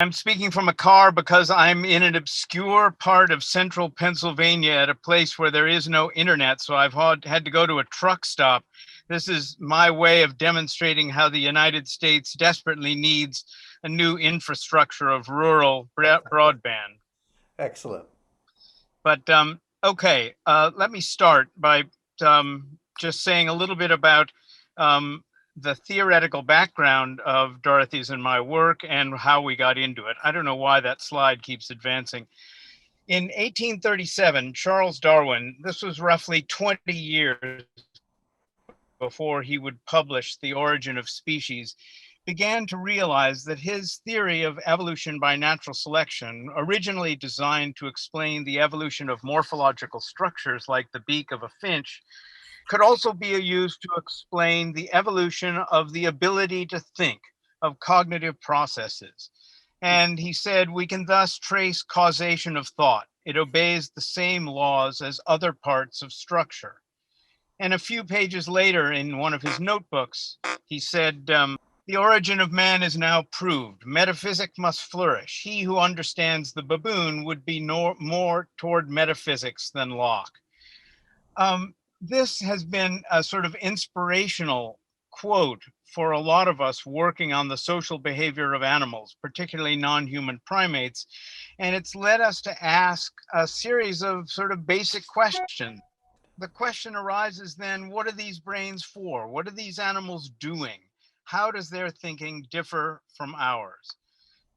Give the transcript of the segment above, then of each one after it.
I'm speaking from a car because I'm in an obscure part of central Pennsylvania at a place where there is no internet. So I've had to go to a truck stop. This is my way of demonstrating how the United States desperately needs a new infrastructure of rural broadband. Excellent. But okay, let me start by just saying a little bit about um, the theoretical background of Dorothy's and my work and how we got into it. I don't know why that slide keeps advancing. In 1837, Charles Darwin, this was roughly 20 years before he would publish The Origin of Species, began to realize that his theory of evolution by natural selection, originally designed to explain the evolution of morphological structures like the beak of a finch, could also be used to explain the evolution of the ability to think, of cognitive processes. And he said, we can thus trace causation of thought. It obeys the same laws as other parts of structure. And a few pages later, in one of his notebooks, he said, the origin of man is now proved. Metaphysics must flourish. He who understands the baboon would be more toward metaphysics than Locke. This has been a sort of inspirational quote for a lot of us working on the social behavior of animals, particularly non-human primates. And it's led us to ask a series of sort of basic questions. The question arises then, what are these brains for? What are these animals doing? How does their thinking differ from ours?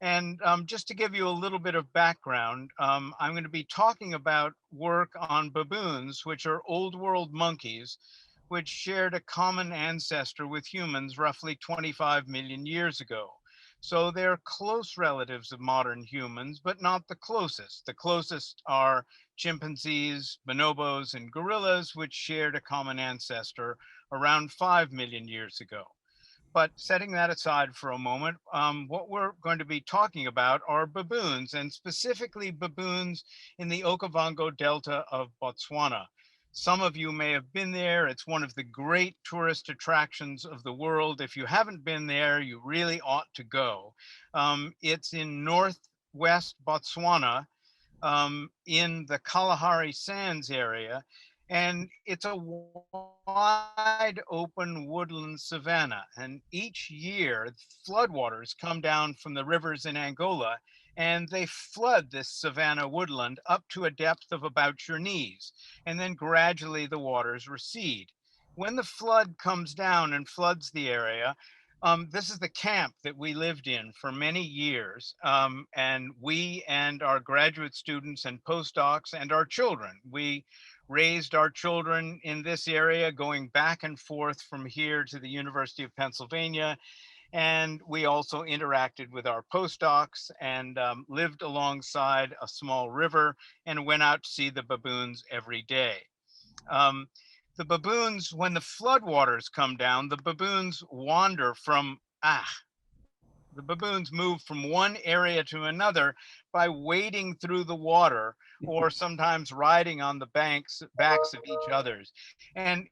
And just to give you a little bit of background, I'm going to be talking about work on baboons, which are old world monkeys, which shared a common ancestor with humans roughly 25 million years ago. So they're close relatives of modern humans, but not the closest. The closest are chimpanzees, bonobos, and gorillas, which shared a common ancestor around 5 million years ago. But setting that aside for a moment, what we're going to be talking about are baboons, and specifically baboons in the Okavango Delta of Botswana. Some of you may have been there. It's one of the great tourist attractions of the world. If you haven't been there, you really ought to go. It's in northwest Botswana, in the Kalahari Sands area, and it's a wide open woodland savanna. And each year, floodwaters come down from the rivers in Angola and they flood this savanna woodland up to a depth of about your knees. And then gradually the waters recede. When the flood comes down and floods the area, this is the camp that we lived in for many years. And we and our graduate students and postdocs and our children, we raised our children in this area, going back and forth from here to the University of Pennsylvania. And we also interacted with our postdocs and lived alongside a small river and went out to see the baboons every day. Um, the baboons, when the floodwaters come down, the baboons wander from, the baboons move from one area to another by wading through the water or sometimes riding on the backs of each other's. And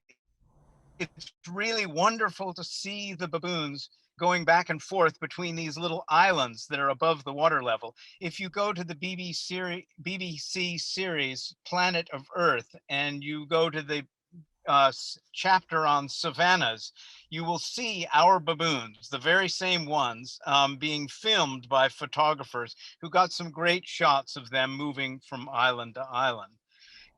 it's really wonderful to see the baboons going back and forth between these little islands that are above the water level. If you go to the BBC series Planet of Earth and you go to the chapter on savannas, you will see our baboons, the very same ones, being filmed by photographers who got some great shots of them moving from island to island.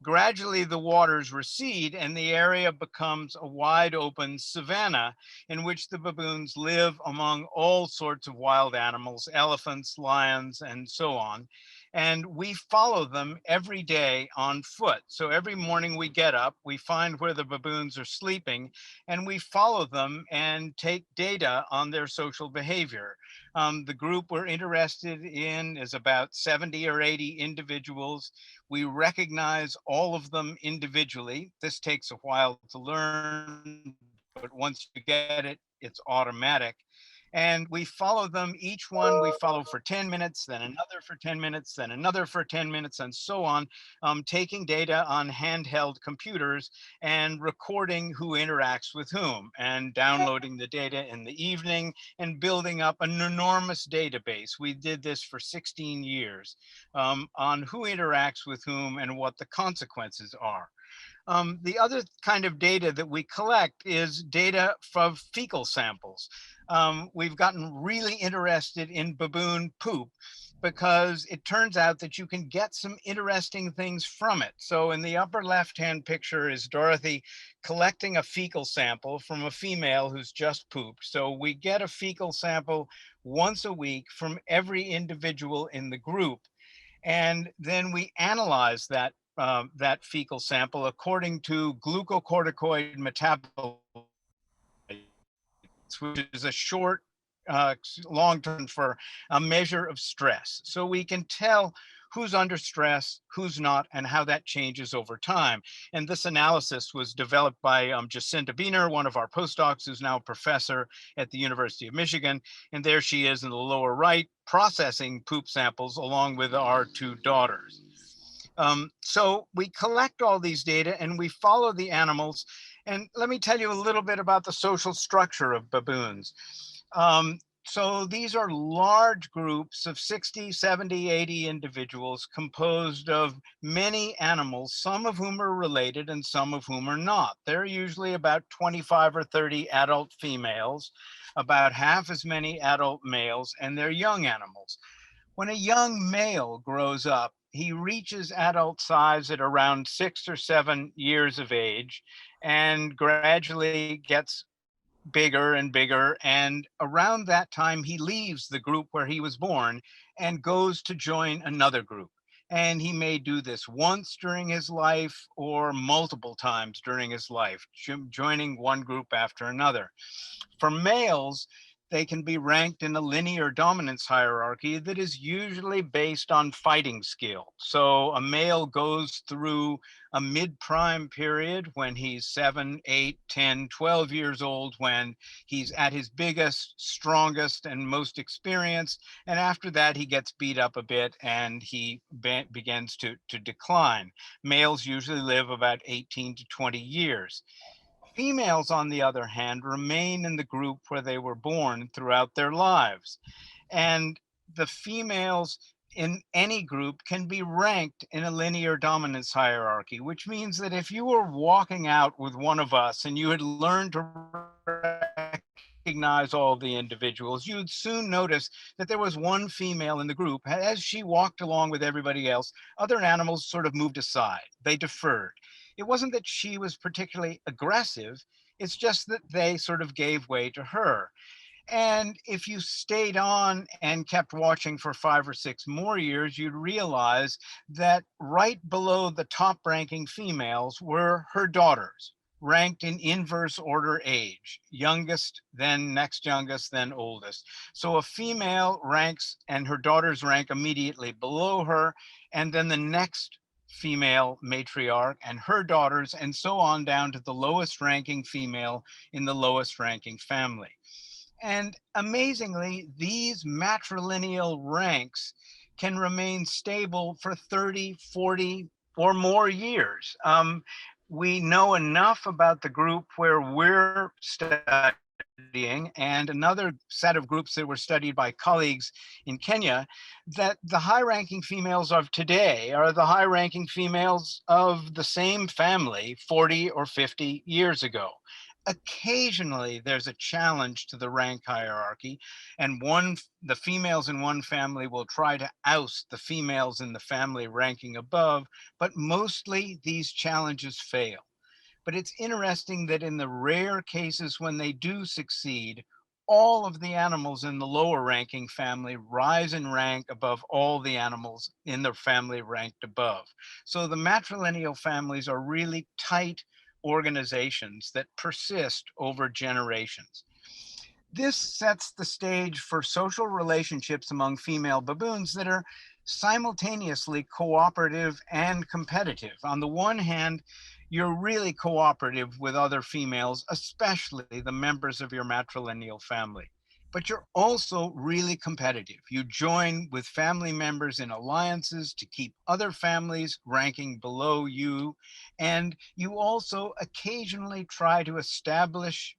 Gradually, the waters recede and the area becomes a wide open savanna in which the baboons live among all sorts of wild animals, elephants, lions, and so on. And we follow them every day on foot. So every morning we get up, we find where the baboons are sleeping, and we follow them and take data on their social behavior. The group we're interested in is about 70 or 80 individuals. We recognize all of them individually. This takes a while to learn, but once you get it, it's automatic. And we follow them, each one we follow for 10 minutes, then another for 10 minutes, then another for 10 minutes, and so on, taking data on handheld computers and recording who interacts with whom, and downloading the data in the evening and building up an enormous database. We did this for 16 years, on who interacts with whom and what the consequences are. The other kind of data that we collect is data from fecal samples. We've gotten really interested in baboon poop because it turns out that you can get some interesting things from it. So in the upper left-hand picture is Dorothy collecting a fecal sample from a female who's just pooped. So we get a fecal sample once a week from every individual in the group. And then we analyze that fecal sample according to glucocorticoid metabolites, which is a short, long term for a measure of stress. So we can tell who's under stress, who's not, and how that changes over time. And this analysis was developed by Jacinta Biener, one of our postdocs, who's now a professor at the University of Michigan. And there she is in the lower right, processing poop samples along with our two daughters. So we collect all these data and we follow the animals. And let me tell you a little bit about the social structure of baboons. So these are large groups of 60, 70, 80 individuals composed of many animals, some of whom are related and some of whom are not. There are usually about 25 or 30 adult females, about half as many adult males, and they're young animals. When a young male grows up, he reaches adult size at around 6 or 7 years of age and gradually gets bigger and bigger. And around that time, he leaves the group where he was born and goes to join another group. And he may do this once during his life or multiple times during his life, joining one group after another. For males, they can be ranked in a linear dominance hierarchy that is usually based on fighting skill. So a male goes through a mid-prime period when he's 7, 8, 10, 12 years old, when he's at his biggest, strongest, and most experienced. And after that, he gets beat up a bit and he begins to decline. Males usually live about 18 to 20 years. Females, on the other hand, remain in the group where they were born throughout their lives. And the females in any group can be ranked in a linear dominance hierarchy, which means that if you were walking out with one of us and you had learned to recognize all the individuals, you'd soon notice that there was one female in the group. As she walked along with everybody else, other animals sort of moved aside, they deferred. It wasn't that she was particularly aggressive, it's just that they sort of gave way to her. And if you stayed on and kept watching for 5 or 6 more years, you'd realize that right below the top ranking females were her daughters, ranked in inverse order age, youngest, then next youngest, then oldest. So a female ranks and her daughters rank immediately below her, and then the next female matriarch and her daughters, and so on down to the lowest ranking female in the lowest ranking family. And amazingly, these matrilineal ranks can remain stable for 30, 40, or more years. We know enough about the group where we're studying and another set of groups that were studied by colleagues in Kenya, that the high ranking females of today are the high ranking females of the same family 40 or 50 years ago. Occasionally there's a challenge to the rank hierarchy, and the females in one family will try to oust the females in the family ranking above, but mostly these challenges fail. But it's interesting that in the rare cases when they do succeed, all of the animals in the lower ranking family rise in rank above all the animals in the family ranked above. So the matrilineal families are really tight organizations that persist over generations. This sets the stage for social relationships among female baboons that are simultaneously cooperative and competitive. On the one hand, you're really cooperative with other females, especially the members of your matrilineal family. but you're also really competitive. You join with family members in alliances to keep other families ranking below you. And you also occasionally try to establish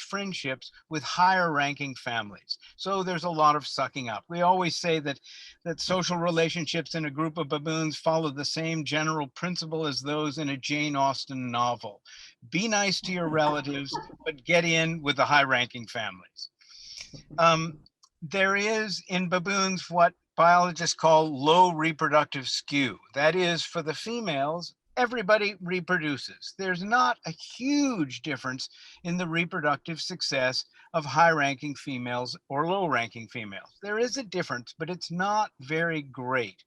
friendships with higher ranking families. So there's a lot of sucking up. We always say that social relationships in a group of baboons follow the same general principle as those in a Jane Austen novel. Be nice to your relatives, but get in with the high ranking families. Um, there is in baboons what biologists call low reproductive skew. That is, for the females, everybody reproduces. There's not a huge difference in the reproductive success of high ranking females or low ranking females. There is a difference, but it's not very great.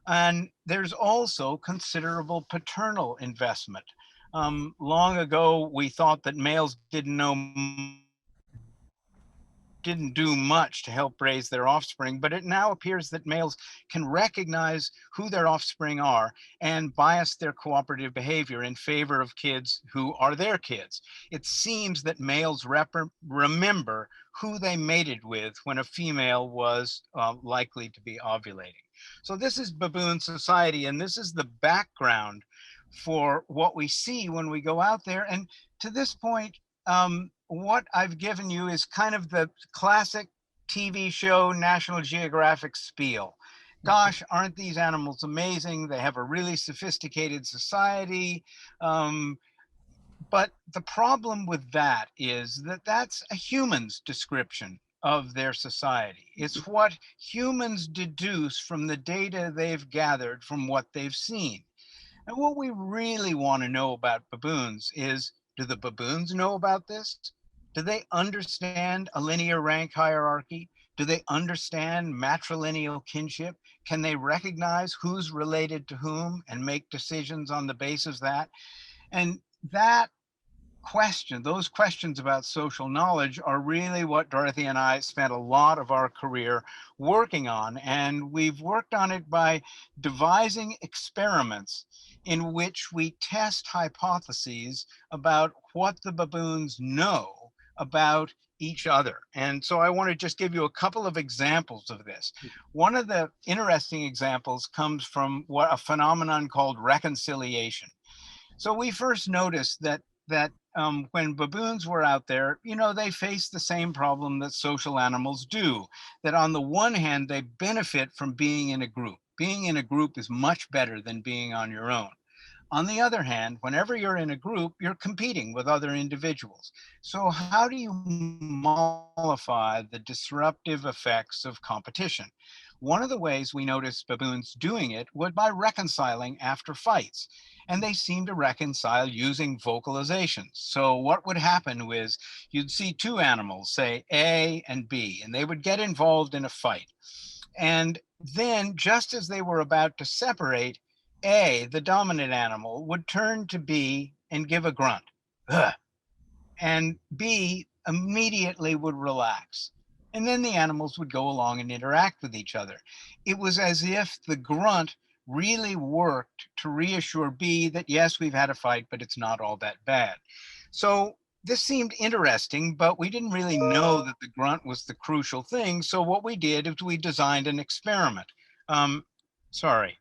And there's also considerable paternal investment. Long ago, we thought that males didn't do much to help raise their offspring, but it now appears that males can recognize who their offspring are and bias their cooperative behavior in favor of kids who are their kids. It seems that males remember who they mated with when a female was likely to be ovulating. So this is baboon society, and this is the background for what we see when we go out there. And to this point, what I've given you is kind of the classic TV show National Geographic spiel. Gosh, aren't these animals amazing? They have a really sophisticated society. Um, but the problem with that is that that's a human's description of their society. It's what humans deduce from the data they've gathered from what they've seen. And what we really want to know about baboons is, do the baboons know about this? Do they understand a linear rank hierarchy? Do they understand matrilineal kinship? Can they recognize who's related to whom and make decisions on the basis of that? And that those questions about social knowledge are really what Dorothy and I spent a lot of our career working on. And we've worked on it by devising experiments in which we test hypotheses about what the baboons know about each other. And so I want to just give you a couple of examples of this. One of the interesting examples comes from a phenomenon called reconciliation. So we first noticed that when baboons were out there, they faced the same problem that social animals do. That on the one hand, they benefit from being in a group. Being in a group is much better than being on your own. On the other hand, whenever you're in a group, you're competing with other individuals. So how do you mollify the disruptive effects of competition? One of the ways we noticed baboons doing it was by reconciling after fights. And they seem to reconcile using vocalizations. So what would happen was you'd see two animals, say A and B, and they would get involved in a fight. And then just as they were about to separate, A, the dominant animal, would turn to B and give a grunt. Ugh. And B immediately would relax. And then the animals would go along and interact with each other. It was as if the grunt really worked to reassure B that, yes, we've had a fight, but it's not all that bad. So this seemed interesting, but we didn't really know that the grunt was the crucial thing. So what we did is we designed an experiment. Um, sorry.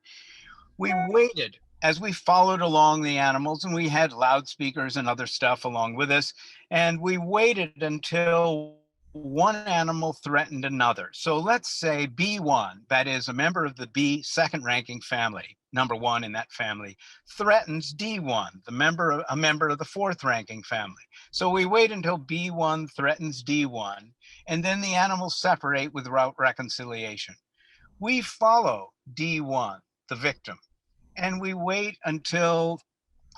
We waited as we followed along the animals, and we had loudspeakers and other stuff along with us. And we waited until one animal threatened another. So let's say B1, that is a member of the B second ranking family, number one in that family, threatens D1, a member of the fourth ranking family. So we wait until B1 threatens D1, and then the animals separate without reconciliation. We follow D1, the victim, and we wait until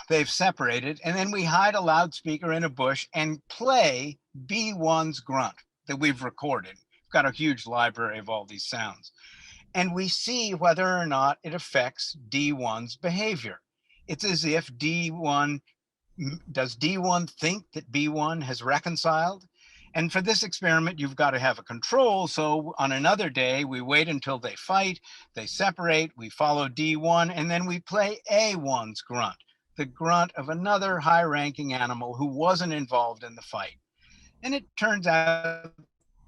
they've separated, and then we hide a loudspeaker in a bush and play B1's grunt that we've recorded. We've got a huge library of all these sounds. And we see whether or not it affects D1's behavior. It's as if does D1 think that B1 has reconciled? And for this experiment, you've got to have a control. So on another day, we wait until they fight, they separate, we follow D1, and then we play A1's grunt, the grunt of another high-ranking animal who wasn't involved in the fight. And it turns out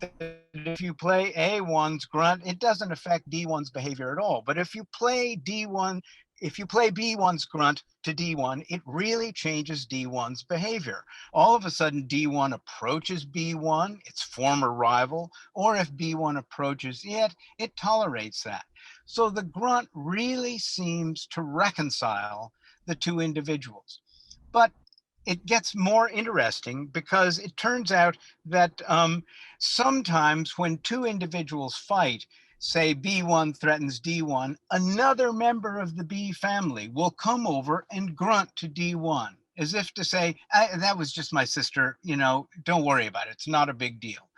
that if you play A1's grunt, it doesn't affect D1's behavior at all. But if you play B1's grunt to D1, it really changes D1's behavior. All of a sudden, D1 approaches B1, its former rival, or if B1 approaches it, it tolerates that. So the grunt really seems to reconcile the two individuals. But it gets more interesting because it turns out that sometimes when two individuals fight, say B1 threatens D1, another member of the B family will come over and grunt to D1 as if to say, that was just my sister, don't worry about it. It's not a big deal.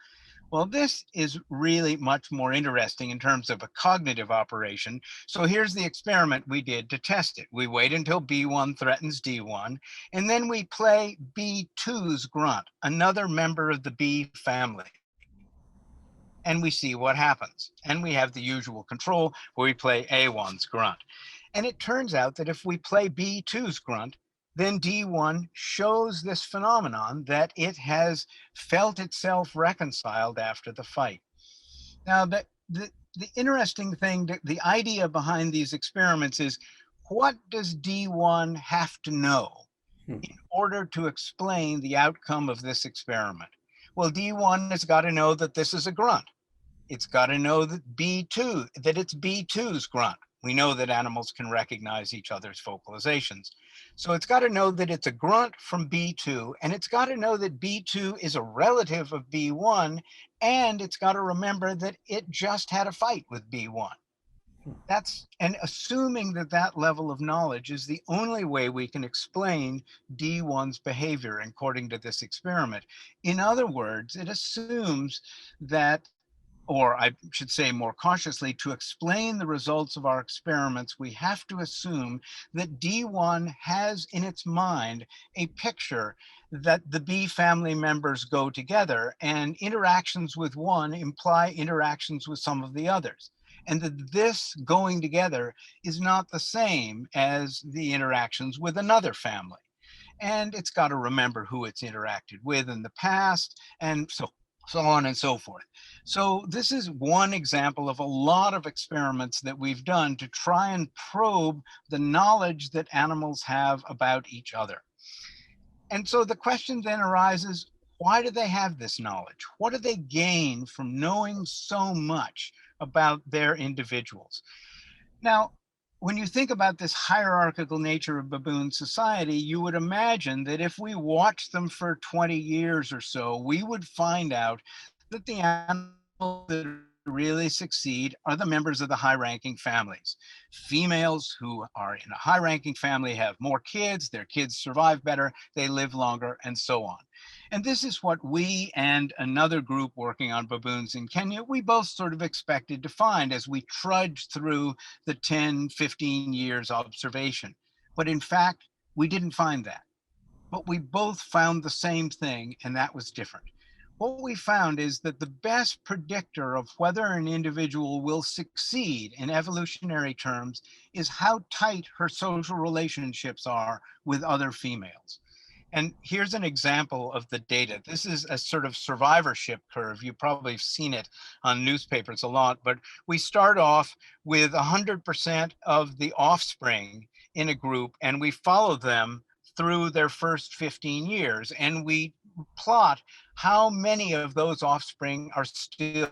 Well, this is really much more interesting in terms of a cognitive operation. So here's the experiment we did to test it. We wait until B1 threatens D1, and then we play B2's grunt, another member of the B family, and we see what happens. And we have the usual control where we play A1's grunt. And it turns out that if we play B2's grunt, then D1 shows this phenomenon that it has felt itself reconciled after the fight. Now, the interesting thing, the idea behind these experiments is, what does D1 have to know Hmm. in order to explain the outcome of this experiment? Well, D1 has got to know that this is a grunt. It's got to know that it's B2's grunt. We know that animals can recognize each other's vocalizations. So it's got to know that it's a grunt from B2, and it's got to know that B2 is a relative of B1, and it's got to remember that it just had a fight with B1. And assuming that that level of knowledge is the only way we can explain D1's behavior according to this experiment. In other words, it assumes that, or I should say more cautiously, to explain the results of our experiments, we have to assume that D1 has in its mind a picture that the B family members go together, and interactions with one imply interactions with some of the others. And that this going together is not the same as the interactions with another family. And it's got to remember who it's interacted with in the past, and so on and so forth. So this is one example of a lot of experiments that we've done to try and probe the knowledge that animals have about each other. And so the question then arises, why do they have this knowledge? What do they gain from knowing so much about their individuals? Now, when you think about this hierarchical nature of baboon society, you would imagine that if we watched them for 20 years or so, we would find out that the animals that really succeed are the members of the high-ranking families. Females who are in a high-ranking family have more kids, their kids survive better, they live longer, and so on. And this is what we and another group working on baboons in Kenya, we both sort of expected to find as we trudged through the 10, 15 years observation. But in fact, we didn't find that. But we both found the same thing, and that was different. What we found is that the best predictor of whether an individual will succeed in evolutionary terms is how tight her social relationships are with other females. And here's an example of the data. This is a sort of survivorship curve. You've probably seen it on newspapers a lot, but we start off with 100% of the offspring in a group, and we follow them through their first 15 years. And we plot how many of those offspring are still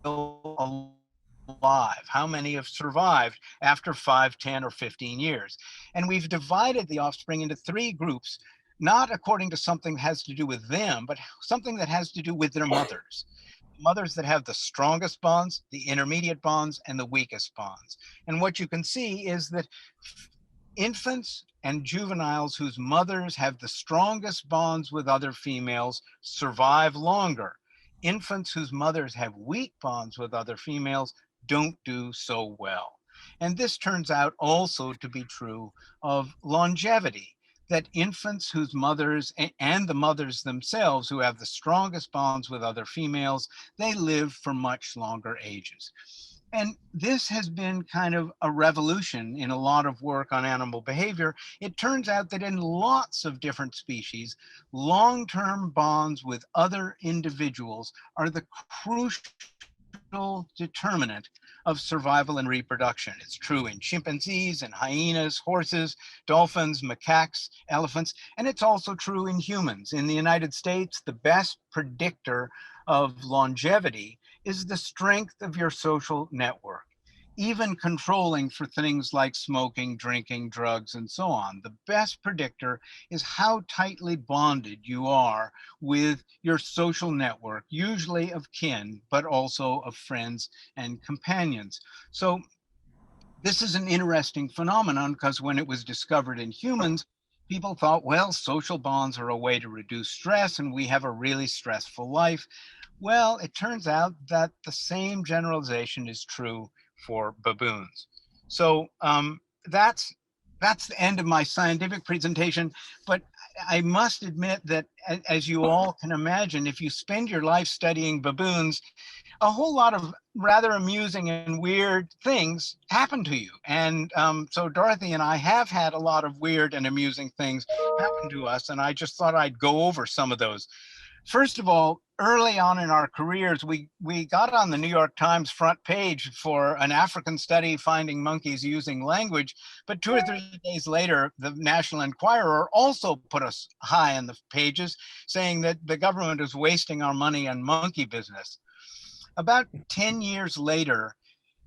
alive, how many have survived after 5, 10, or 15 years. And we've divided the offspring into three groups, not according to something that has to do with them, but something that has to do with their mothers. Mothers that have the strongest bonds, the intermediate bonds, and the weakest bonds. And what you can see is that infants and juveniles whose mothers have the strongest bonds with other females survive longer. Infants whose mothers have weak bonds with other females don't do so well. And this turns out also to be true of longevity, that infants whose mothers and the mothers themselves who have the strongest bonds with other females, they live for much longer ages. And this has been kind of a revolution in a lot of work on animal behavior. It turns out that in lots of different species, long-term bonds with other individuals are the crucial determinant of survival and reproduction. It's true in chimpanzees and hyenas, horses, dolphins, macaques, elephants, and it's also true in humans. In the United States, the best predictor of longevity is the strength of your social network. Even controlling for things like smoking, drinking, drugs, and so on. The best predictor is how tightly bonded you are with your social network, usually of kin, but also of friends and companions. So this is an interesting phenomenon because when it was discovered in humans, people thought, well, social bonds are a way to reduce stress and we have a really stressful life. Well, it turns out that the same generalization is true for baboons. So that's the end of my scientific presentation. But I must admit that, as you all can imagine, if you spend your life studying baboons, a whole lot of rather amusing and weird things happen to you. And so Dorothy and I have had a lot of weird and amusing things happen to us. And I just thought I'd go over some of those. First of all, early on in our careers, we got on the New York Times front page for an African study finding monkeys using language, but 2 or 3 days later, the National Enquirer also put us high in the pages, saying that the government is wasting our money on monkey business. About 10 years later,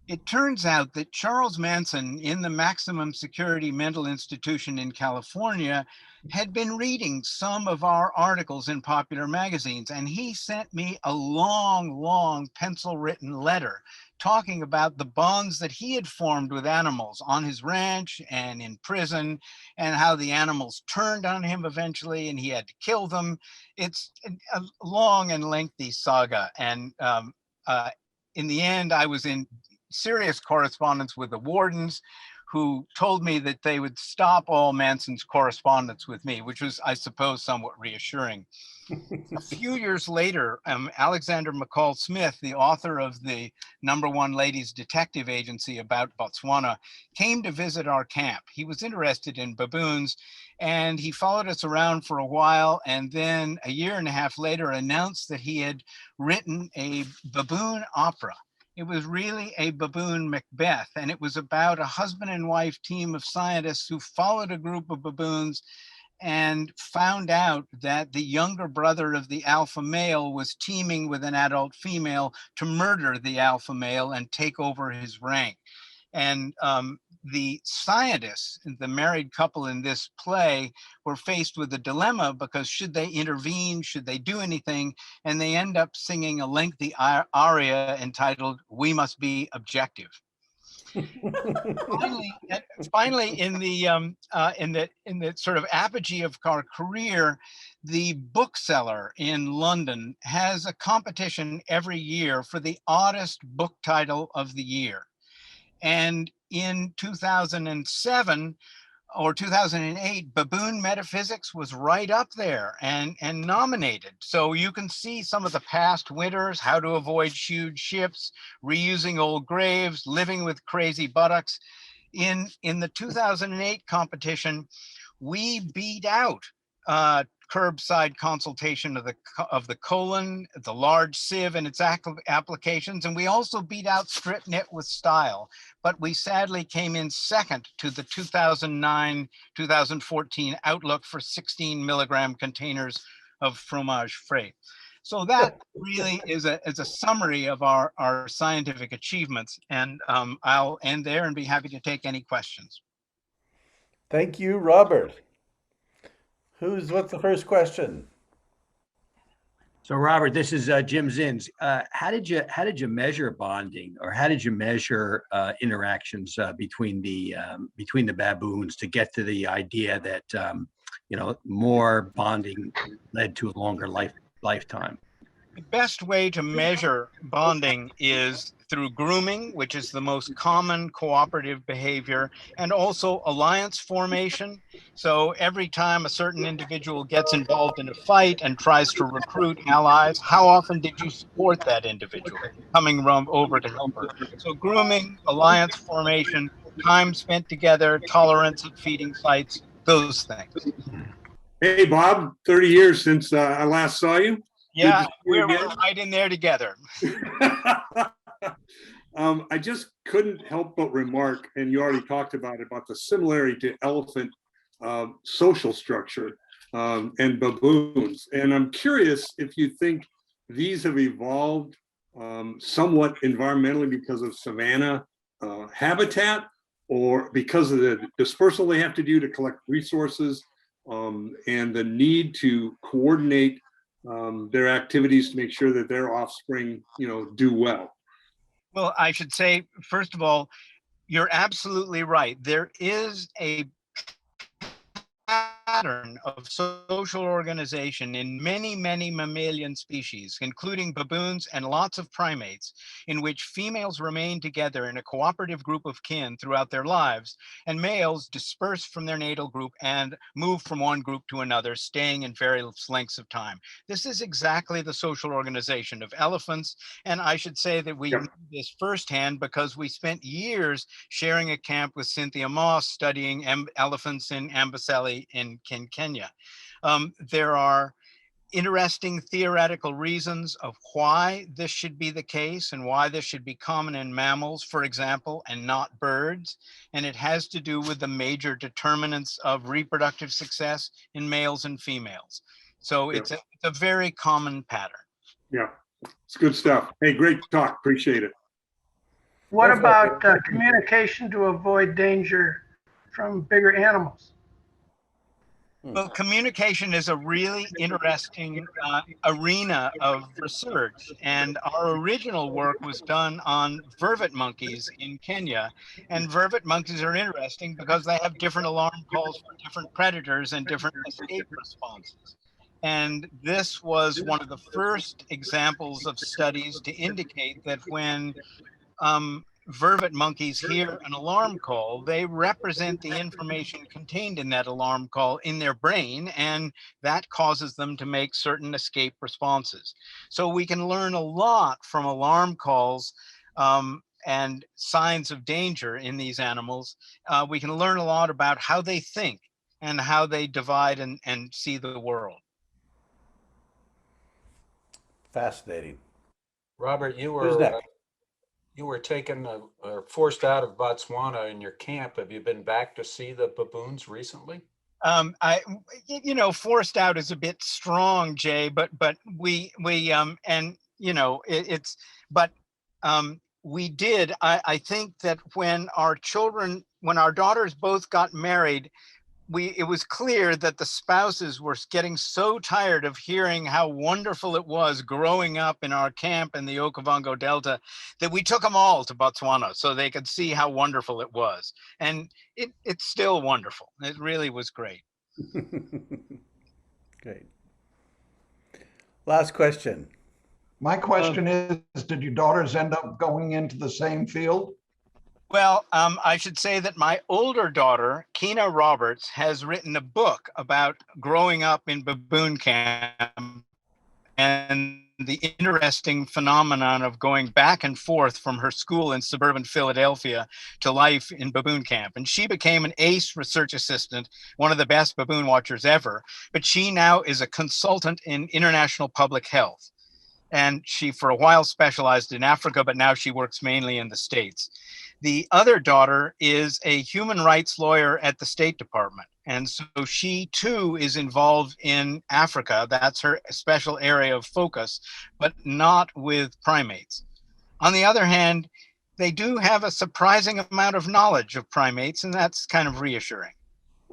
it turns out that Charles Manson in the maximum security mental institution in California had been reading some of our articles in popular magazines, and he sent me a long, long pencil written letter talking about the bonds that he had formed with animals on his ranch and in prison, and how the animals turned on him eventually and he had to kill them. It's a long and lengthy saga. And in the end, I was in serious correspondence with the wardens, who told me that they would stop all Manson's correspondence with me, which was, I suppose, somewhat reassuring. A few years later, Alexander McCall Smith, the author of the #1 Ladies Detective Agency about Botswana, came to visit our camp. He was interested in baboons, and he followed us around for a while, and then a year and a half later announced that he had written a baboon opera. It was really a baboon Macbeth, and it was about a husband and wife team of scientists who followed a group of baboons and found out that the younger brother of the alpha male was teaming with an adult female to murder the alpha male and take over his rank. And the scientists, the married couple in this play, were faced with a dilemma because should they intervene, should they do anything? And they end up singing a lengthy aria entitled "We Must Be Objective." finally, in the sort of apogee of our career, the bookseller in London has a competition every year for the oddest book title of the year. And in 2007 or 2008, Baboon Metaphysics was right up there and nominated. So you can see some of the past winners: How to Avoid Huge Ships, Reusing Old Graves, Living with Crazy Buttocks. In the 2008 competition, we beat out curbside consultation of the colon, the large sieve and its applications, and we also beat out strip knit with style. But we sadly came in second to the 2009-2014 outlook for 16 milligram containers of fromage frais. So that really is a summary of our scientific achievements. And I'll end there and be happy to take any questions. Thank you, Robert. What's the first question? So, Robert, this is Jim Zins. How did you measure bonding, or how did you measure interactions between the baboons to get to the idea that more bonding led to a longer lifetime? The best way to measure bonding is through grooming, which is the most common cooperative behavior, and also alliance formation. So every time a certain individual gets involved in a fight and tries to recruit allies, how often did you support that individual coming over to help her? So grooming, alliance formation, time spent together, tolerance at feeding sites, those things. Hey, Bob, 30 years since I last saw you. Yeah, we're we're right in there together. I just couldn't help but remark, and you already talked about it, about the similarity to elephant social structure and baboons. And I'm curious if you think these have evolved somewhat environmentally because of savanna habitat, or because of the dispersal they have to do to collect resources, and the need to coordinate their activities to make sure that their offspring, do well. Well, I should say, first of all, you're absolutely right. There is a pattern of social organization in many, many mammalian species, including baboons and lots of primates, in which females remain together in a cooperative group of kin throughout their lives, and males disperse from their natal group and move from one group to another, staying in various lengths of time. This is exactly the social organization of elephants, and I should say that we know this firsthand because we spent years sharing a camp with Cynthia Moss studying elephants in Amboseli in Kenya. There are interesting theoretical reasons of why this should be the case and why this should be common in mammals, for example, and not birds. And it has to do with the major determinants of reproductive success in males and females. So it's a very common pattern. Yeah, it's good stuff. Hey, great talk. Appreciate it. What about communication to avoid danger from bigger animals? Well, communication is a really interesting arena of research. And our original work was done on vervet monkeys in Kenya. And vervet monkeys are interesting because they have different alarm calls for different predators and different escape responses. And this was one of the first examples of studies to indicate that when vervet monkeys hear an alarm call, they represent the information contained in that alarm call in their brain, and that causes them to make certain escape responses. So we can learn a lot from alarm calls and signs of danger in these animals. We can learn a lot about how they think and how they divide and see the world. Fascinating. Robert, you Who's were next? you were taken or forced out of Botswana in your camp. Have you been back to see the baboons recently? Forced out is a bit strong, Jay, but we we did. I think that when our daughters both got married, it was clear that the spouses were getting so tired of hearing how wonderful it was growing up in our camp in the Okavango Delta that we took them all to Botswana so they could see how wonderful it was. And it's still wonderful. It really was great. Great. Last question. My question is, did your daughters end up going into the same field? Well, I should say that my older daughter, Kina Roberts, has written a book about growing up in baboon camp and the interesting phenomenon of going back and forth from her school in suburban Philadelphia to life in baboon camp. And she became an ace research assistant, one of the best baboon watchers ever. But she now is a consultant in international public health. And she, for a while, specialized in Africa, but now she works mainly in the States. The other daughter is a human rights lawyer at the State Department. And so she too is involved in Africa. That's her special area of focus, but not with primates. On the other hand, they do have a surprising amount of knowledge of primates, and that's kind of reassuring.